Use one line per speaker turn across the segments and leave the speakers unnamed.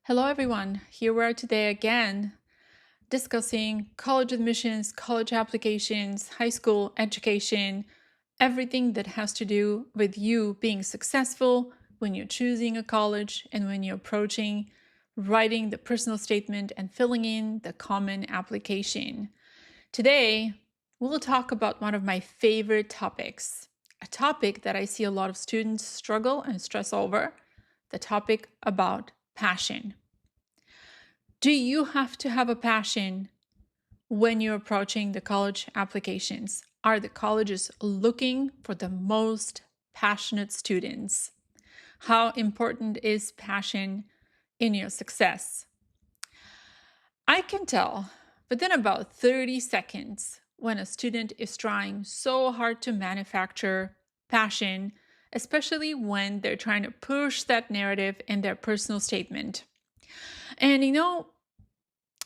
Hello, everyone. Here we are today again discussing college admissions, college applications, high school education, everything that has to do with you being successful when you're choosing a college and when you're approaching writing the personal statement and filling in the common application. Today, we'll talk about one of my favorite topics, a topic that I see a lot of students struggle and stress over, the topic about passion. Do you have to have a passion when you're approaching the college applications? Are the colleges looking for the most passionate students? How important is passion in your success? I can tell within about 30 seconds when a student is trying so hard to manufacture passion, especially when they're trying to push that narrative in their personal statement. And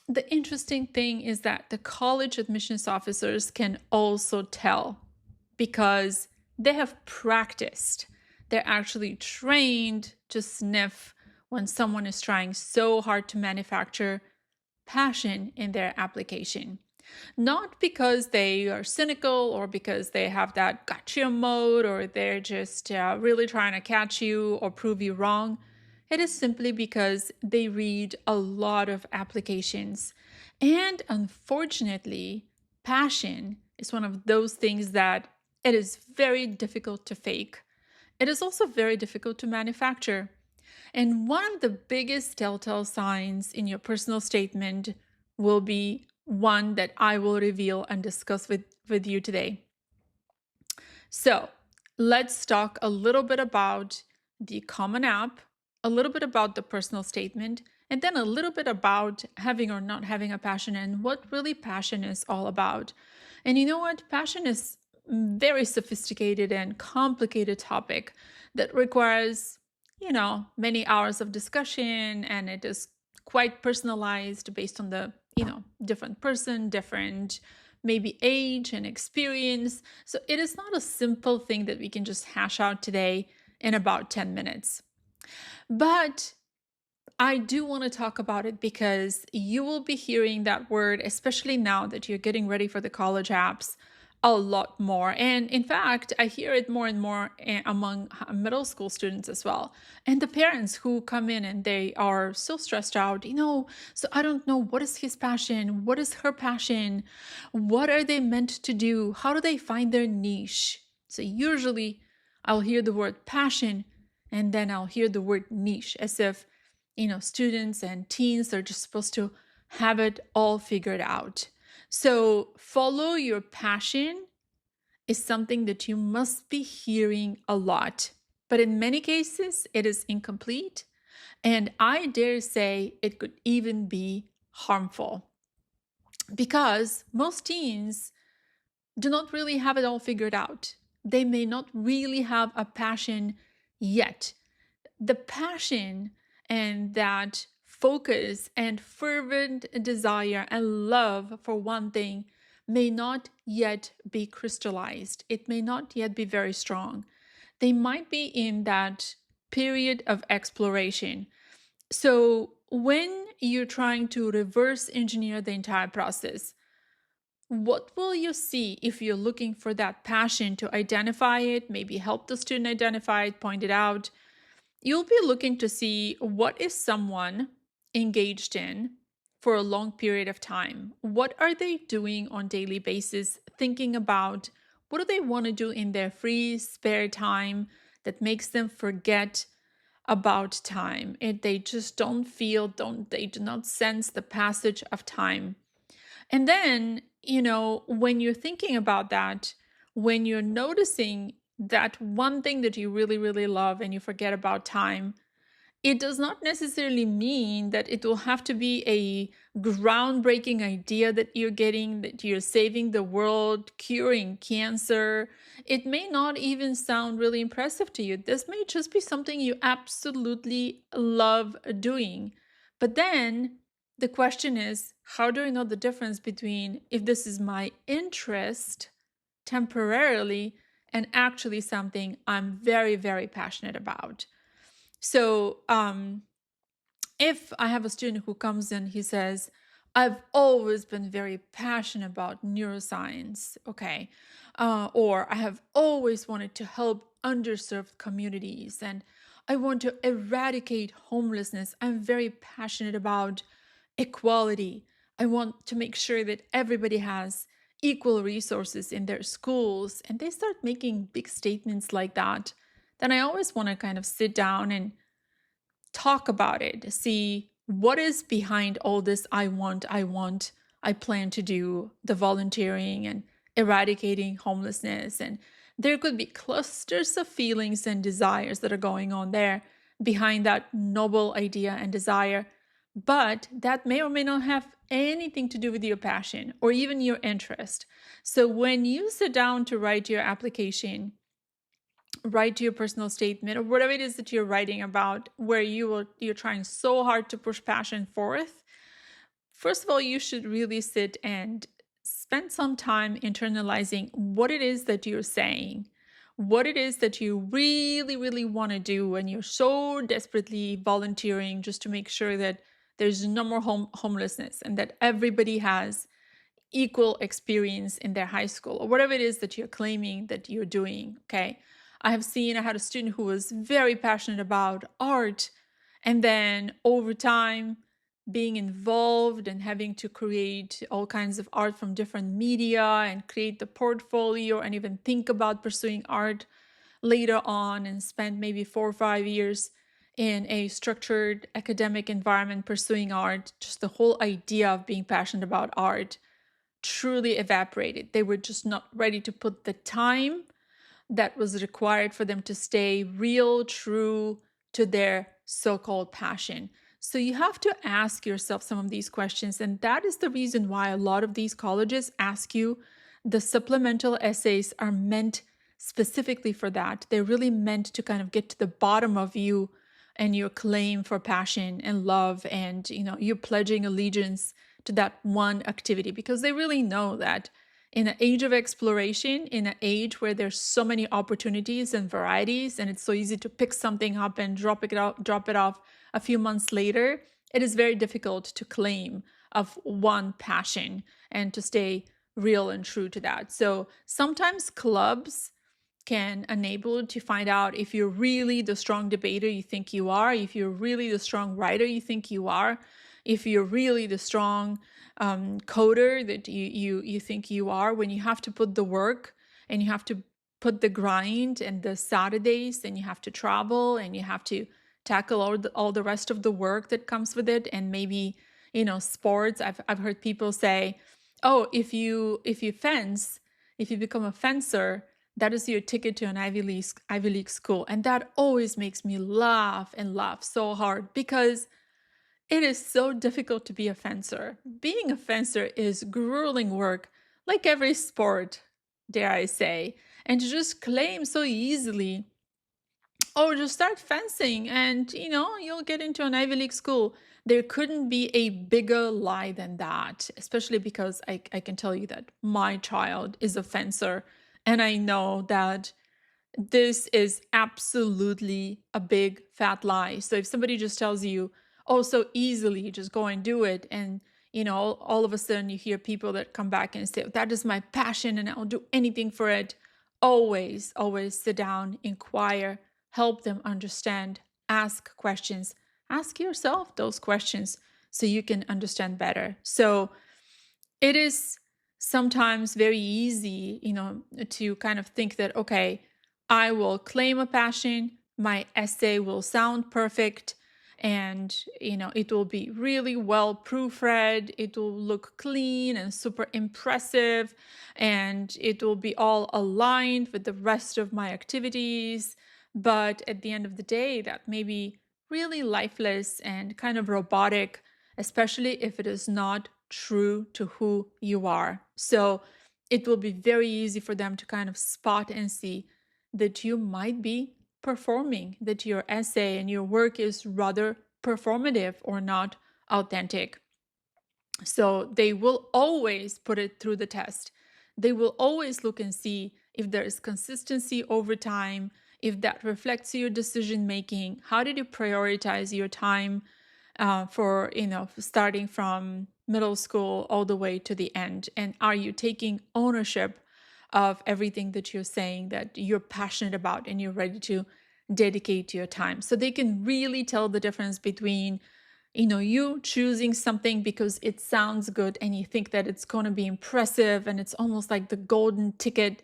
the interesting thing is that the college admissions officers can also tell because they have practiced. They're actually trained to sniff when someone is trying so hard to manufacture passion in their application. Not because they are cynical or because they have that gotcha mode or they're just really trying to catch you or prove you wrong. It is simply because they read a lot of applications. And unfortunately, passion is one of those things that it is very difficult to fake. It is also very difficult to manufacture. And one of the biggest telltale signs in your personal statement will be one that I will reveal and discuss with you today. So let's talk a little bit about the Common App, a little bit about the personal statement, and then a little bit about having or not having a passion and what really passion is all about. And you know what? Passion is very sophisticated and complicated topic that requires, many hours of discussion, and it is quite personalized based on the, different person, different maybe age and experience. So it is not a simple thing that we can just hash out today in about 10 minutes. But I do want to talk about it because you will be hearing that word, especially now that you're getting ready for the college apps, a lot more. And in fact, I hear it more and more among middle school students as well. And the parents who come in and they are so stressed out, so I don't know, what is his passion? What is her passion? What are they meant to do? How do they find their niche? So usually I'll hear the word passion and then I'll hear the word niche as if students and teens are just supposed to have it all figured out. So, follow your passion is something that you must be hearing a lot. But in many cases, it is incomplete. And I dare say it could even be harmful because most teens do not really have it all figured out. They may not really have a passion yet. The passion and that focus and fervent desire and love for one thing may not yet be crystallized. It may not yet be very strong. They might be in that period of exploration. So, when you're trying to reverse engineer the entire process, what will you see if you're looking for that passion to identify it, maybe help the student identify it, point it out? You'll be looking to see what is someone engaged in for a long period of time. What are they doing on daily basis, thinking about what do they want to do in their free spare time that makes them forget about time. If they just they do not sense the passage of time. And then, when you're thinking about that, when you're noticing that one thing that you really, really love and you forget about time, it does not necessarily mean that it will have to be a groundbreaking idea that you're getting, that you're saving the world, curing cancer. It may not even sound really impressive to you. This may just be something you absolutely love doing. But then the question is, how do I know the difference between if this is my interest temporarily and actually something I'm very, very passionate about? So, If I have a student who comes in, he says, I've always been very passionate about neuroscience, okay? Or I have always wanted to help underserved communities and I want to eradicate homelessness. I'm very passionate about equality. I want to make sure that everybody has equal resources in their schools. And they start making big statements like that. Then I always want to kind of sit down and talk about it, see what is behind all this I plan to do, the volunteering and eradicating homelessness. And there could be clusters of feelings and desires that are going on there behind that noble idea and desire. But that may or may not have anything to do with your passion or even your interest. So when you sit down to write your application, write your personal statement or whatever it is that you're writing about, where you're trying so hard to push passion forth, first of all, you should really sit and spend some time internalizing what it is that you're saying, what it is that you really, really want to do, and you're so desperately volunteering just to make sure that there's no more homelessness and that everybody has equal experience in their high school or whatever it is that you're claiming that you're doing. Okay. I had a student who was very passionate about art, and then over time, being involved and having to create all kinds of art from different media and create the portfolio and even think about pursuing art later on, and spend maybe 4 or 5 years in a structured academic environment pursuing art. Just the whole idea of being passionate about art truly evaporated. They were just not ready to put the time that was required for them to stay real, true to their so-called passion. So you have to ask yourself some of these questions. And that is the reason why a lot of these colleges ask you. The supplemental essays are meant specifically for that. They're really meant to kind of get to the bottom of you and your claim for passion and love, and you're pledging allegiance to that one activity, because they really know that in an age of exploration, in an age where there's so many opportunities and varieties, and it's so easy to pick something up and drop it off a few months later, it is very difficult to claim of one passion and to stay real and true to that. So sometimes clubs can enable you to find out if you're really the strong debater you think you are, if you're really the strong writer you think you are, if you're really the strong coder that you think you are, when you have to put the work and you have to put the grind and the Saturdays, and you have to travel and you have to tackle all the rest of the work that comes with it. And maybe, sports. I've heard people say, oh, if you fence, if you become a fencer, that is your ticket to an Ivy League school. And that always makes me laugh and laugh so hard, because it is so difficult to be a fencer. Being a fencer is grueling work, like every sport, dare I say. And to just claim so easily, oh, just start fencing and, you'll get into an Ivy League school. There couldn't be a bigger lie than that, especially because I can tell you that my child is a fencer. And I know that this is absolutely a big fat lie. So if somebody just tells you, oh, so easily, just go and do it, and all of a sudden you hear people that come back and say, that is my passion and I'll do anything for it. Always, always sit down, inquire, help them understand, ask questions, ask yourself those questions so you can understand better. So it is sometimes very easy, to kind of think that, okay, I will claim a passion, my essay will sound perfect, and, it will be really well proofread, it will look clean and super impressive, and it will be all aligned with the rest of my activities. But at the end of the day, that may be really lifeless and kind of robotic, especially if it is not true to who you are. So it will be very easy for them to kind of spot and see that you might be performing, that your essay and your work is rather performative or not authentic. So they will always put it through the test. They will always look and see if there is consistency over time, if that reflects your decision making. How did you prioritize your time? for, starting from middle school all the way to the end? And are you taking ownership of everything that you're saying that you're passionate about and you're ready to dedicate your time? So they can really tell the difference between you choosing something because it sounds good and you think that it's going to be impressive and it's almost like the golden ticket,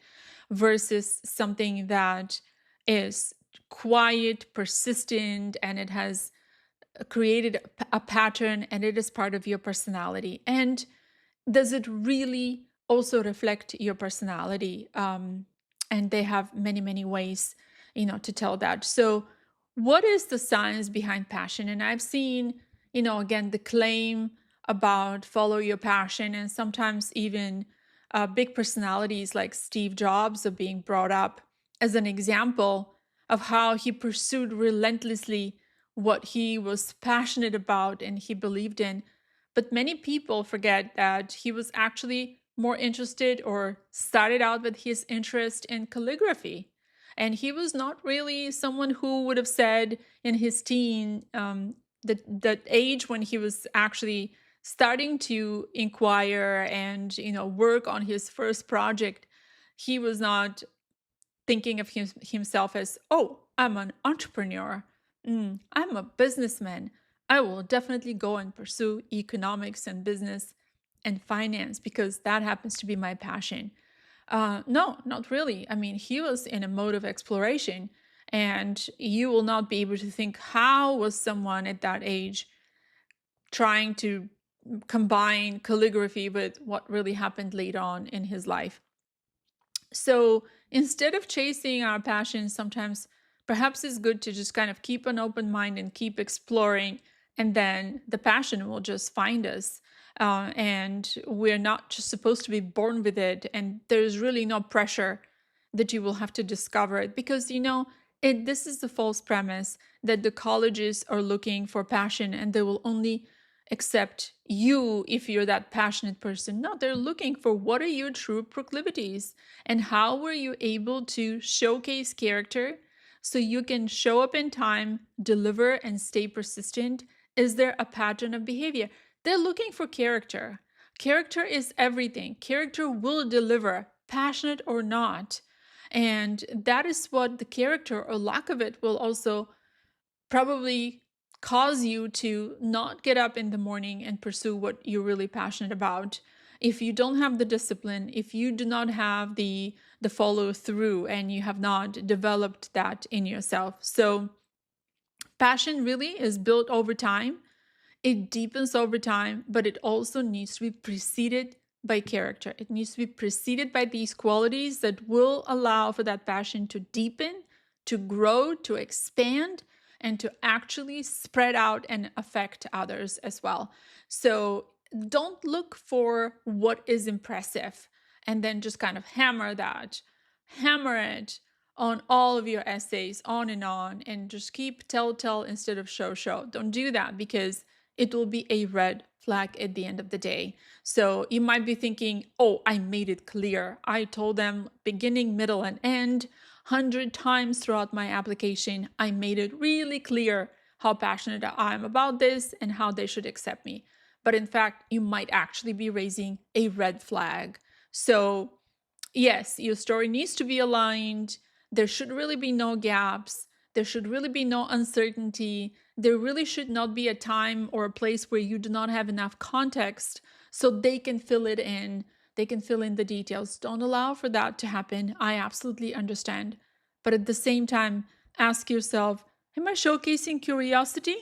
versus something that is quiet, persistent, and it has created a pattern and it is part of your personality. And does it really also reflect your personality? And they have many, many ways, to tell that. So, what is the science behind passion? And I've seen, again, the claim about follow your passion, and sometimes even big personalities like Steve Jobs are being brought up as an example of how he pursued relentlessly what he was passionate about and he believed in. But many people forget that he was actually more interested, or started out with his interest in calligraphy. And he was not really someone who would have said in his teen, that age when he was actually starting to inquire and work on his first project. He was not thinking of himself as, oh, I'm an entrepreneur. I'm a businessman. I will definitely go and pursue economics and business and finance because that happens to be my passion. No, not really. I mean, he was in a mode of exploration, and you will not be able to think, how was someone at that age trying to combine calligraphy with what really happened later on in his life? So instead of chasing our passions, sometimes perhaps it's good to just kind of keep an open mind and keep exploring, and then the passion will just find us. And we're not just supposed to be born with it, and there's really no pressure that you will have to discover it, because this is the false premise that the colleges are looking for passion and they will only accept you if you're that passionate person. No, they're looking for what are your true proclivities and how were you able to showcase character so you can show up in time, deliver, and stay persistent. Is there a pattern of behavior? They're looking for character. Character is everything. Character will deliver, passionate or not. And that is what the character or lack of it will also probably cause you to not get up in the morning and pursue what you're really passionate about. If you don't have the discipline, if you do not have the follow through, and you have not developed that in yourself. So passion really is built over time. It deepens over time, but it also needs to be preceded by character. It needs to be preceded by these qualities that will allow for that passion to deepen, to grow, to expand, and to actually spread out and affect others as well. So don't look for what is impressive and then just kind of hammer it on all of your essays, on, and just keep tell instead of show. Don't do that, because it will be a red flag at the end of the day. So you might be thinking, oh, I made it clear. I told them beginning, middle, and end 100 times throughout my application. I made it really clear how passionate I am about this and how they should accept me. But in fact, you might actually be raising a red flag. So yes, your story needs to be aligned. There should really be no gaps. There should really be no uncertainty. There really should not be a time or a place where you do not have enough context so they can fill it in. They can fill in the details. Don't allow for that to happen. I absolutely understand. But at the same time, ask yourself, am I showcasing curiosity?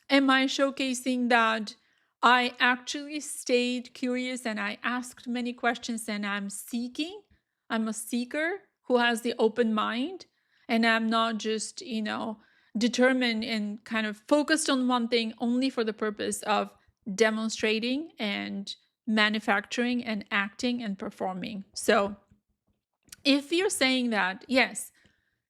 Am I showcasing that I actually stayed curious and I asked many questions and I'm seeking? I'm a seeker who has the open mind, and I'm not just, determined and kind of focused on one thing only for the purpose of demonstrating and manufacturing and acting and performing. So if you're saying that, yes,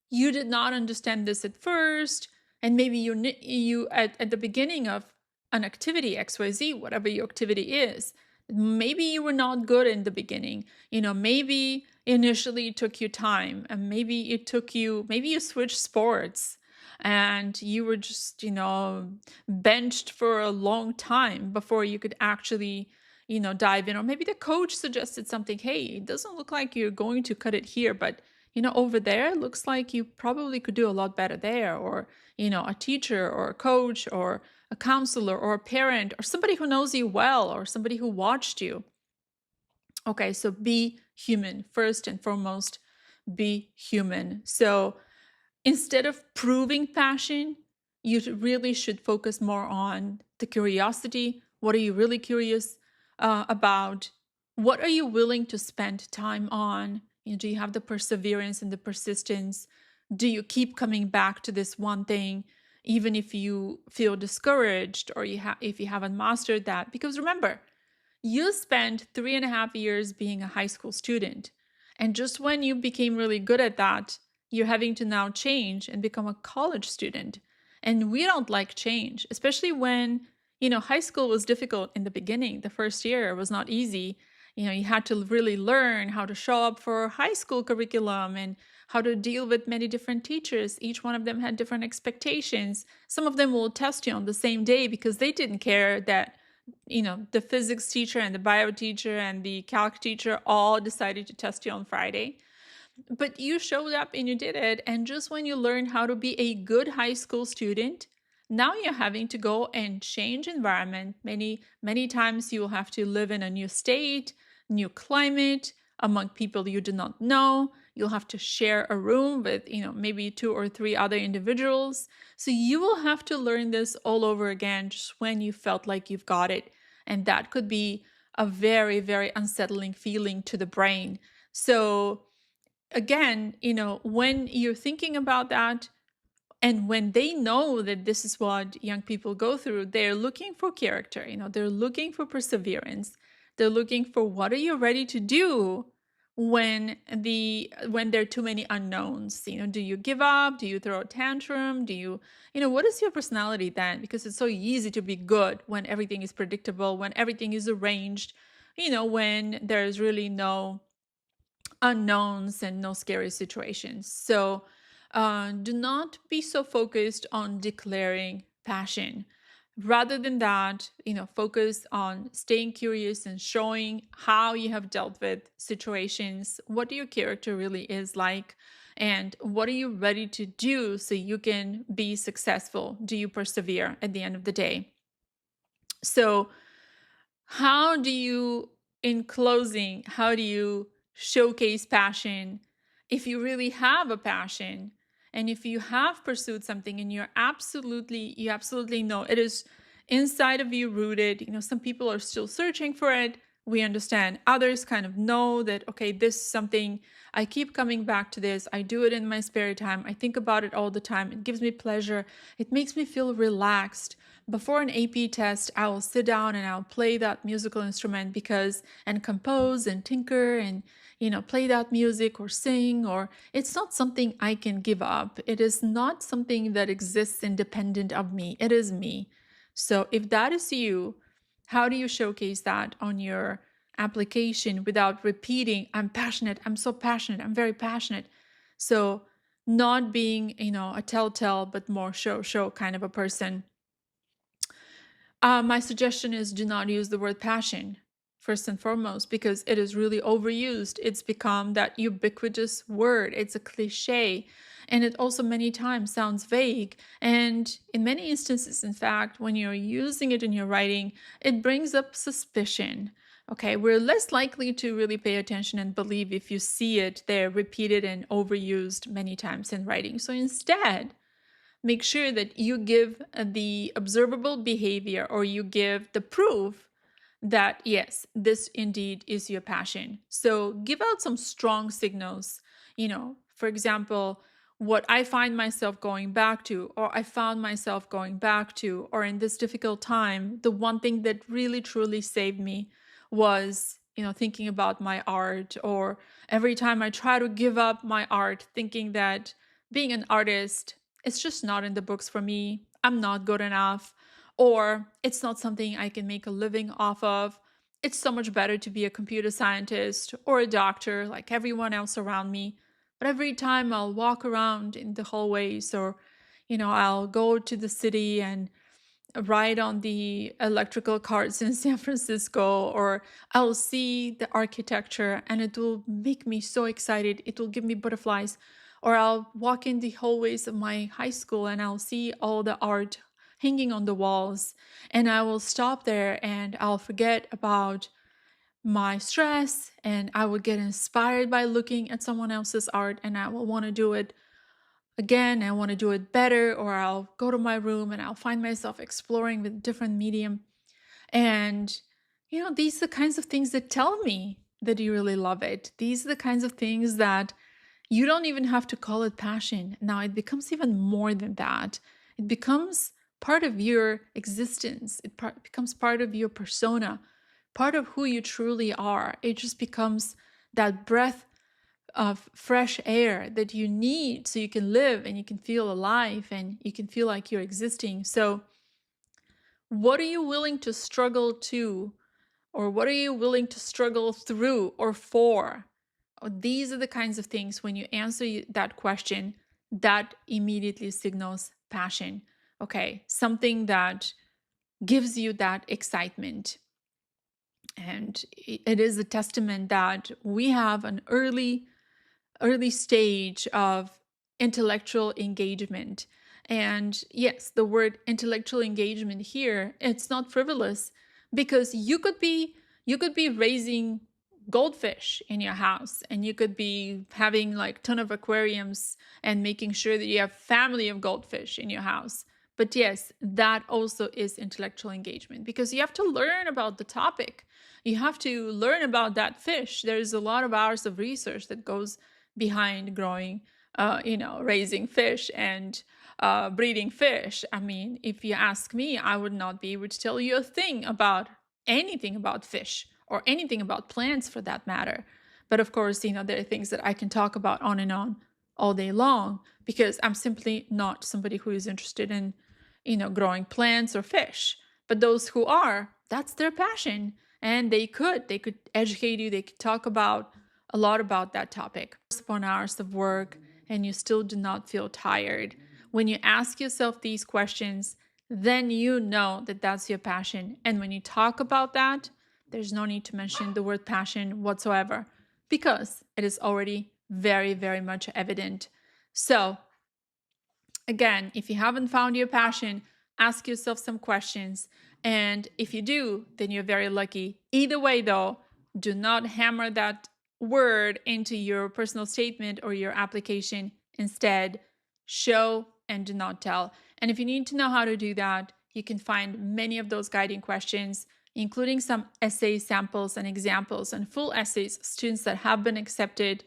you did not understand this at first, and maybe you at the beginning of an activity XYZ, whatever your activity is, maybe you were not good in the beginning. Maybe initially it took you time, and maybe you switched sports, and you were just, benched for a long time before you could actually, dive in. Or maybe the coach suggested something, hey, it doesn't look like you're going to cut it here, but over there, it looks like you probably could do a lot better there. Or, a teacher or a coach or a counselor or a parent or somebody who knows you well or somebody who watched you. Okay, so be human. First and foremost, be human. So instead of proving passion, you really should focus more on the curiosity. What are you really curious about? What are you willing to spend time on? Do you have the perseverance and the persistence? Do you keep coming back to this one thing, even if you feel discouraged or if you haven't mastered that? Because remember, you spent 3.5 years being a high school student. And just when you became really good at that, you're having to now change and become a college student. And we don't like change, especially when, high school was difficult in the beginning. The first year was not easy. You had to really learn how to show up for high school curriculum and how to deal with many different teachers. Each one of them had different expectations. Some of them will test you on the same day because they didn't care that the physics teacher and the bio teacher and the calc teacher all decided to test you on Friday. But you showed up and you did it. And just when you learned how to be a good high school student, now you're having to go and change environment. Many, many times you will have to live in a new state, new climate, among people you do not know. You'll have to share a room with, maybe 2 or 3 other individuals. So you will have to learn this all over again just when you felt like you've got it. And that could be a very, very unsettling feeling to the brain. So again, when you're thinking about that, and when they know that this is what young people go through, they're looking for character, they're looking for perseverance. They're looking for what are you ready to do when there are too many unknowns. Do you give up? Do you throw a tantrum? What is your personality then? Because it's so easy to be good when everything is predictable, when everything is arranged, when there's really no unknowns and no scary situations. So do not be so focused on declaring passion. Rather than that, focus on staying curious and showing how you have dealt with situations, what your character really is like, and what are you ready to do so you can be successful? Do you persevere at the end of the day? So in closing, how do you showcase passion if you really have a passion and if you have pursued something and you absolutely know it is inside of you rooted? Some people are still searching for it. We understand. Others kind of know that, okay, this is something, I keep coming back to this. I do it in my spare time. I think about it all the time. It gives me pleasure. It makes me feel relaxed. Before an AP test, I will sit down and I'll play that musical instrument and compose and tinker and, play that music or sing, or it's not something I can give up. It is not something that exists independent of me. It is me. So if that is you, how do you showcase that on your application without repeating, I'm passionate, I'm so passionate, I'm very passionate? So not being, a telltale, but more show kind of a person. My suggestion is do not use the word passion, first and foremost, because it is really overused. It's become that ubiquitous word. It's a cliche. And it also many times sounds vague. And in many instances, in fact, when you're using it in your writing, it brings up suspicion. Okay, we're less likely to really pay attention and believe if you see it there repeated and overused many times in writing. So instead, make sure that you give the observable behavior, or you give the proof that yes, this indeed is your passion. So give out some strong signals. For example, what I find myself going back to, or I found myself going back to, or in this difficult time, the one thing that really truly saved me was, thinking about my art. Or every time I try to give up my art, thinking that being an artist, it's just not in the books for me. I'm not good enough, or it's not something I can make a living off of. It's so much better to be a computer scientist or a doctor like everyone else around me. But every time I'll walk around in the hallways or, I'll go to the city and ride on the electrical carts in San Francisco, or I'll see the architecture and it will make me so excited. It will give me butterflies. Or I'll walk in the hallways of my high school and I'll see all the art hanging on the walls. And I will stop there and I'll forget about my stress and I will get inspired by looking at someone else's art and I will want to do it again. I want to do it better, or I'll go to my room and I'll find myself exploring with different medium. And these are the kinds of things that tell me that you really love it. These are the kinds of things that you don't even have to call it passion. Now it becomes even more than that. It becomes part of your existence. It becomes part of your persona, part of who you truly are. It just becomes that breath of fresh air that you need so you can live and you can feel alive and you can feel like you're existing. So, what are you willing to struggle to, or what are you willing to struggle through or for? These are the kinds of things when you answer that question that immediately signals passion. Okay, something that gives you that excitement. And it is a testament that we have an early stage of intellectual engagement. And yes, the word intellectual engagement here, it's not frivolous, because you could be raising goldfish in your house, and you could be having like ton of aquariums and making sure that you have family of goldfish in your house. But yes, that also is intellectual engagement, because you have to learn about the topic. You have to learn about that fish. There's a lot of hours of research that goes behind growing, raising fish and breeding fish. I mean, if you ask me, I would not be able to tell you a thing about anything about fish or anything about plants for that matter. But of course, there are things that I can talk about on and on all day long, because I'm simply not somebody who is interested in, growing plants or fish. But those who are, that's their passion. And they could educate you, they could talk about a lot about that topic. Upon hours of work, and you still do not feel tired. When you ask yourself these questions, then you know that that's your passion. And when you talk about that, there's no need to mention the word passion whatsoever, because it is already very, very much evident. So, again, if you haven't found your passion, ask yourself some questions. And if you do, then you're very lucky. Either way, though, do not hammer that word into your personal statement or your application. Instead, show and do not tell. And if you need to know how to do that, you can find many of those guiding questions, including some essay samples and examples and full essays, students that have been accepted,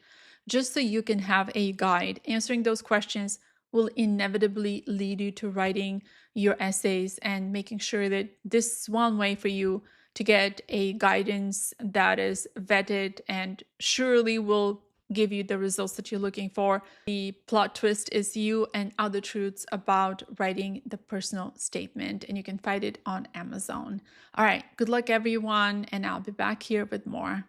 just so you can have a guide. Answering those questions will inevitably lead you to writing your essays and making sure that this is one way for you to get a guidance that is vetted and surely will give you the results that you're looking for. The plot twist is You and Other Truths About Writing the Personal Statement, and you can find it on Amazon. All right, good luck everyone, and I'll be back here with more.